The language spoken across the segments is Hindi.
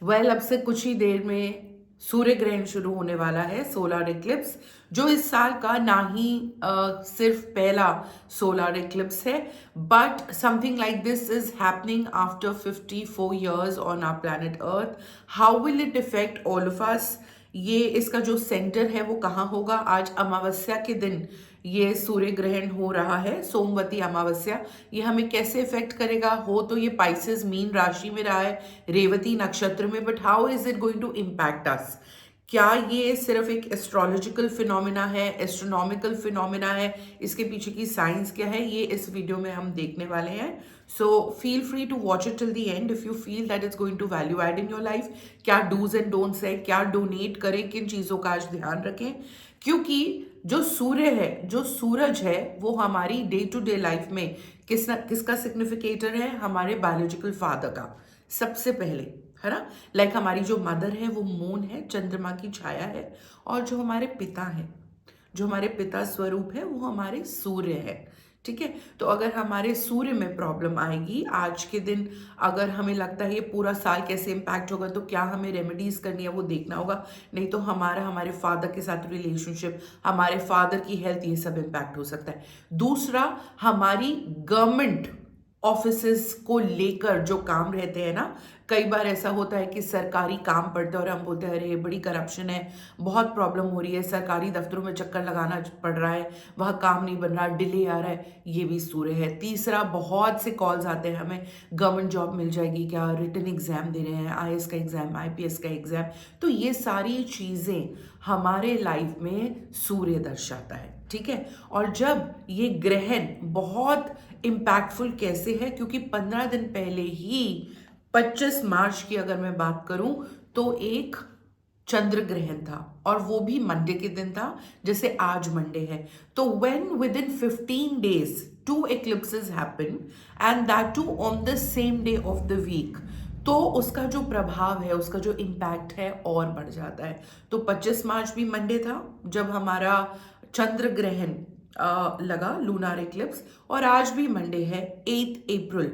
अब से कुछ ही देर में सूर्य ग्रहण शुरू होने वाला है, सोलर इक्लिप्स, जो इस साल का ना ही सिर्फ पहला सोलर इक्लिप्स है, but something like this is happening after 54 years on our planet Earth. How will it affect all of us? ये इसका जो सेंटर है वो कहाँ होगा? आज अमावस्या के दिन ये सूर्य ग्रहण हो रहा है, सोमवती अमावस्या. ये हमें कैसे इफेक्ट करेगा? हो तो ये पाइसेस मीन राशि में रहा है, रेवती नक्षत्र में, but how is it going to impact us? क्या ये सिर्फ एक एस्ट्रोलॉजिकल फिनोमिना है, एस्ट्रोनॉमिकल फिनोमिना है? इसके पीछे की साइंस क्या है, ये इस वीडियो में हम देखने वाले हैं. So feel free to watch it till the end if you feel that it's going to value add in your life. क्या डूज एंड डोंट्स है, क्या डोनेट करें, किन चीज़ों का आज ध्यान रखें, क्योंकि जो सूर्य है, जो सूरज है, वो हमारी डे टू डे लाइफ में किसका सिग्निफिकेटर है? हमारे बायोलॉजिकल फादर का सबसे पहले, है ना. लाइक हमारी जो मदर है वो मून है, चंद्रमा की छाया है, और जो हमारे पिता है, जो हमारे पिता स्वरूप है, वो हमारे सूर्य है. ठीक है. तो अगर हमारे सूर्य में प्रॉब्लम आएगी आज के दिन, अगर हमें लगता है ये पूरा साल कैसे इम्पैक्ट होगा, तो क्या हमें रेमेडीज करनी है वो देखना होगा. नहीं तो हमारे फादर के साथ रिलेशनशिप, हमारे फादर की हेल्थ, ये सब इम्पैक्ट हो सकता है. दूसरा, हमारी गवर्नमेंट ऑफिसेस को लेकर जो काम रहते हैं ना, कई बार ऐसा होता है कि सरकारी काम पड़ता है और हम बोलते हैं अरे बड़ी करप्शन है, बहुत प्रॉब्लम हो रही है, सरकारी दफ्तरों में चक्कर लगाना पड़ रहा है, वह काम नहीं बन रहा, डिले आ रहा है, ये भी सूर्य है. तीसरा, बहुत से कॉल्स आते हैं हमें, गवर्नमेंट जॉब मिल जाएगी क्या, रिटन एग्जाम दे रहे हैं, आईएएस का एग्जाम, आईपीएस का एग्जाम. तो ये सारी चीज़ें हमारे लाइफ में सूर्य दर्शाता है. ठीक है. और जब ये ग्रहण बहुत इम्पैक्टफुल कैसे है, क्योंकि 15 दिन पहले ही 25 मार्च की अगर मैं बात करूं तो एक चंद्र ग्रहण था, और वो भी मंडे के दिन था, जैसे आज मंडे है. तो when within 15 days two eclipses happen and that too on the same day of the week, तो उसका जो प्रभाव है, उसका जो इम्पैक्ट है और बढ़ जाता है. तो 25 मार्च भी मंडे था जब हमारा चंद्र ग्रहण लगा, लूनार इक्लिप्स, और आज भी मंडे है 8 अप्रैल,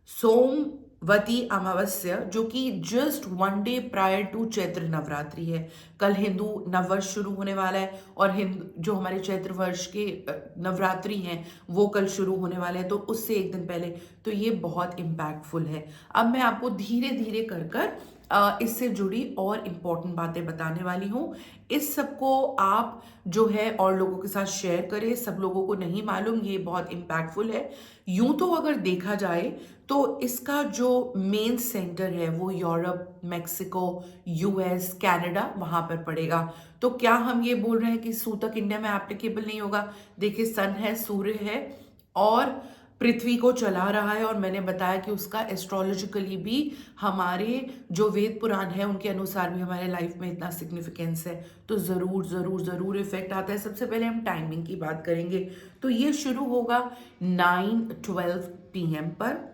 सोमवती अमावस्या, जो कि just 1 day prior to Chaitra Navratri है. कल हिंदू नववर्ष शुरू होने वाला है, और हिंदू जो हमारे चैत्र वर्ष के नवरात्रि हैं वो कल शुरू होने वाले हैं, तो उससे एक दिन पहले. तो ये बहुत इम्पैक्टफुल है. अब मैं आपको धीरे धीरे कर इससे जुड़ी और इम्पोर्टेंट बातें बताने वाली हूँ. इस सबको आप जो है और लोगों के साथ शेयर करें. सब लोगों को नहीं मालूम, ये बहुत इम्पैक्टफुल है. यूं तो अगर देखा जाए तो इसका जो मेन सेंटर है वो यूरोप, मेक्सिको, यूएस, कनाडा, वहां पर पड़ेगा. तो क्या हम ये बोल रहे हैं कि सूतक इंडिया में एप्लीकेबल नहीं होगा? देखिए, सन है, सूर्य है, और पृथ्वी को चला रहा है, और मैंने बताया कि उसका एस्ट्रोलॉजिकली भी हमारे जो वेद पुराण है उनके अनुसार भी हमारे लाइफ में इतना सिग्निफिकेंस है. तो ज़रूर ज़रूर ज़रूर इफेक्ट आता है. सबसे पहले हम टाइमिंग की बात करेंगे. तो ये शुरू होगा 9:12 PM पर,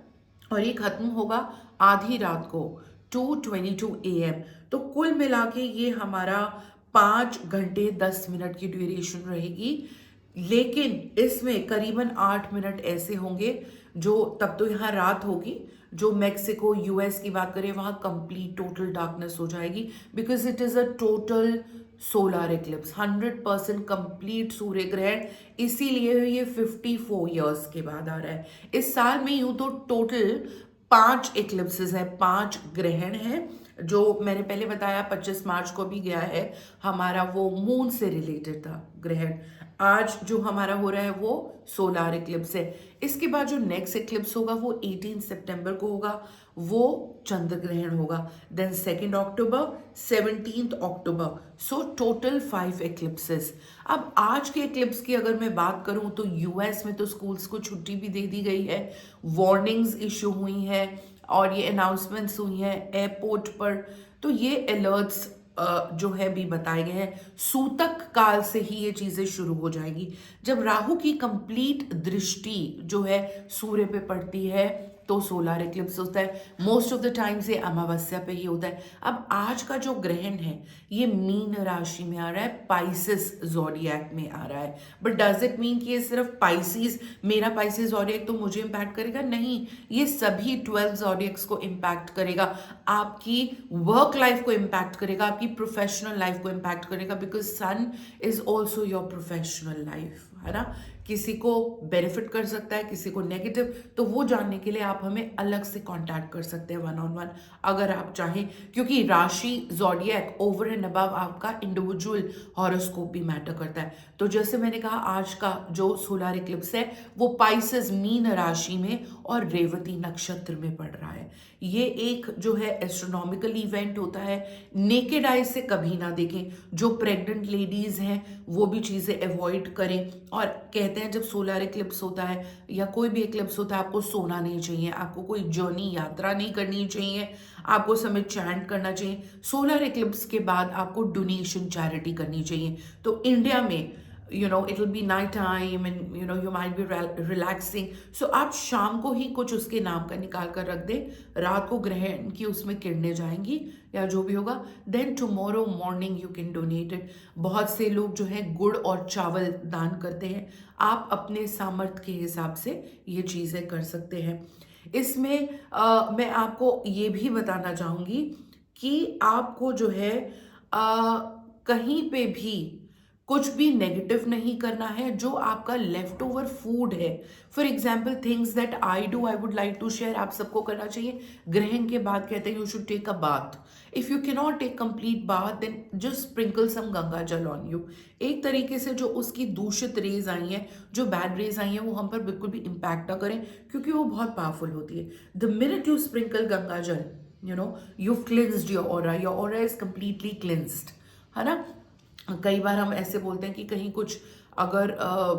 और ये खत्म होगा आधी रात को 2:22 AM. तो कुल मिला के ये हमारा 5 घंटे 10 मिनट की ड्यूरेशन रहेगी. लेकिन इसमें करीबन 8 मिनट ऐसे होंगे जो, तब तो यहाँ रात होगी, जो मेक्सिको, यूएस की बात करें वहाँ कंप्लीट टोटल डार्कनेस हो जाएगी, because it is a total solar eclipse, 100% complete सूर्य ग्रहण. इसीलिए ये 54 years के बाद आ रहा है. इस साल में यूं तो टोटल 5 इक्लिप्सेस है, 5 ग्रहण है. जो मैंने पहले बताया 25 मार्च को भी गया है हमारा, वो मून से रिलेटेड था ग्रहण. आज जो हमारा हो रहा है वो सोलर इक्लिप्स है. इसके बाद जो नेक्स्ट इक्लिप्स होगा वो 18 सितंबर को होगा, वो चंद्र ग्रहण होगा. Then 2 October, 17 October. So total 5 eclipses. अब आज के इक्लिप्स की अगर मैं बात करूं तो यूएस में तो स्कूल्स को छुट्टी भी दे दी गई है, वार्निंग्स इशू हुई हैं, और ये अनाउंसमेंट्स हुई हैं एयरपोर्ट पर. तो ये अलर्ट्स जो है भी बताए गए हैं. सूतक काल से ही ये चीजें शुरू हो जाएगी, जब राहु की कंप्लीट दृष्टि जो है सूर्य पे पड़ती है तो सोलर एक्लिप्स होता है, मोस्ट ऑफ द टाइम्स ये अमावस्या पे ही होता है। अब आज का जो ग्रहण है ये मीन राशि में आ रहा है, पाइसिस ज़ोडिएक में आ रहा है। बट डज इट मीन कि ये सिर्फ पाइसिस, मेरा पाइसिस ज़ोडिएक तो मुझे इम्पैक्ट करेगा? नहीं, ये सभी 12 ज़ोडिएक्स को इम्पैक्ट करेगा, आपकी वर्क लाइफ को इम्पैक्ट करेगा, आपकी प्रोफेशनल लाइफ को इम्पैक्ट करेगा, because sun is also your professional life, है ना। किसी को बेनिफिट कर सकता है, किसी को नेगेटिव, तो वो जानने के लिए आप हमें अलग से कांटेक्ट कर सकते हैं 1-on-1 अगर आप चाहें, क्योंकि राशि ज़ोडिएक ओवर एंड अबव आपका इंडिविजुअल हॉरोस्कोप भी मैटर करता है। तो जैसे मैंने कहा, आज का जो सोलर इक्लिप्स है वो पाइसेस मीन राशि में और रेवती नक्षत्र में पड़ रहा है। ये एक जो है एस्ट्रोनॉमिकल इवेंट होता है, नेकेड आई से कभी ना देखें। जो प्रेग्नेंट लेडीज हैं वो भी चीज़ें अवॉइड करें। और कहते हैं जब सोलर इक्लिप्स होता है या कोई भी इक्लिप्स होता है, आपको सोना नहीं चाहिए, आपको कोई जर्नी यात्रा नहीं करनी चाहिए, आपको समय चैंट करना चाहिए। सोलर इक्लिप्स के बाद आपको डोनेशन चैरिटी करनी चाहिए। तो इंडिया में it will be night time and you might be relaxing, so आप शाम को ही कुछ उसके नाम का निकाल कर रख दें, रात को ग्रहण की उसमें किरणें जाएंगी या जो भी होगा, then tomorrow morning you can donate it. बहुत से लोग जो है गुड़ और चावल दान करते हैं, आप अपने सामर्थ्य के हिसाब से ये चीज़ें कर सकते हैं। इसमें मैं आपको ये भी बताना चाहूँगी कि आपको जो है कहीं पे भी कुछ भी नेगेटिव नहीं करना है। जो आपका लेफ्ट ओवर फूड है, for example things that I do, I would like to share, आप सबको करना चाहिए। ग्रहण के बाद कहते हैं you should take a bath. If you can not take complete bath, then just sprinkle some Ganga जल ऑन यू। एक तरीके से जो उसकी दूषित रेज आई हैं, जो बैड रेज आई हैं, वो हम पर बिल्कुल भी इम्पैक्ट ना करें, क्योंकि वो बहुत पावरफुल होती है। The minute you sprinkle Ganga जल, you've cleansed your aura is completely cleansed, है ना। कई बार हम ऐसे बोलते हैं कि कहीं कुछ अगर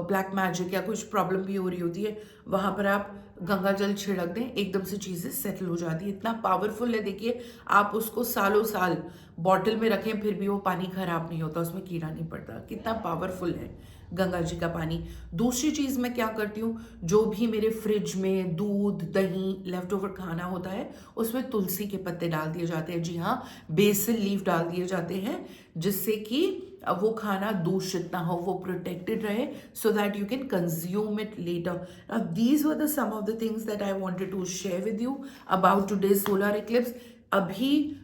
ब्लैक मैजिक या कुछ प्रॉब्लम भी हो रही होती है, वहाँ पर आप गंगा जल छिड़क दें, एकदम से चीज़ें सेटल हो जाती है। इतना पावरफुल है, देखिए आप उसको सालों साल बॉटल में रखें फिर भी वो पानी खराब नहीं होता, उसमें कीड़ा नहीं पड़ता। कितना पावरफुल है गंगा जी का पानी। दूसरी चीज़ मैं क्या करती हूँ, जो भी मेरे फ्रिज में दूध दही लेफ्ट ओवर खाना होता है, उसमें तुलसी के पत्ते डाल दिए जाते हैं। जी हाँ, बेसिल लीफ डाल दिए जाते हैं, जिससे कि वो खाना दूषित ना हो, वो प्रोटेक्टेड रहे, so that you can consume it later. These were the some of the things that I wanted to share with you about today's solar eclipse. अभी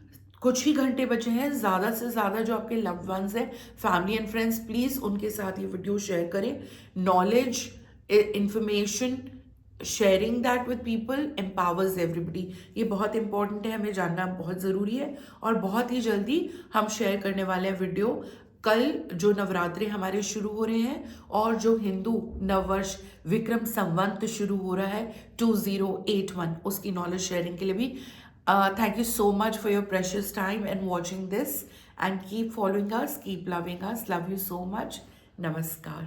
कुछ ही घंटे बचे हैं, ज़्यादा से ज़्यादा जो आपके लव्ड वंस हैं, फैमिली एंड फ्रेंड्स, प्लीज़ उनके साथ ये वीडियो शेयर करें। Knowledge, information, sharing that with people empowers everybody. ये बहुत इंपॉर्टेंट है, हमें जानना बहुत ज़रूरी है। और बहुत ही जल्दी हम शेयर करने वाले हैं वीडियो। कल जो नवरात्रि हमारे शुरू हो रहे हैं और जो हिंदू नववर्ष विक्रम संवत शुरू हो रहा है 2081, उसकी नॉलेज शेयरिंग के लिए भी thank you so much for your precious time and watching this, and keep following us, keep loving us. Love you so much. Namaskar.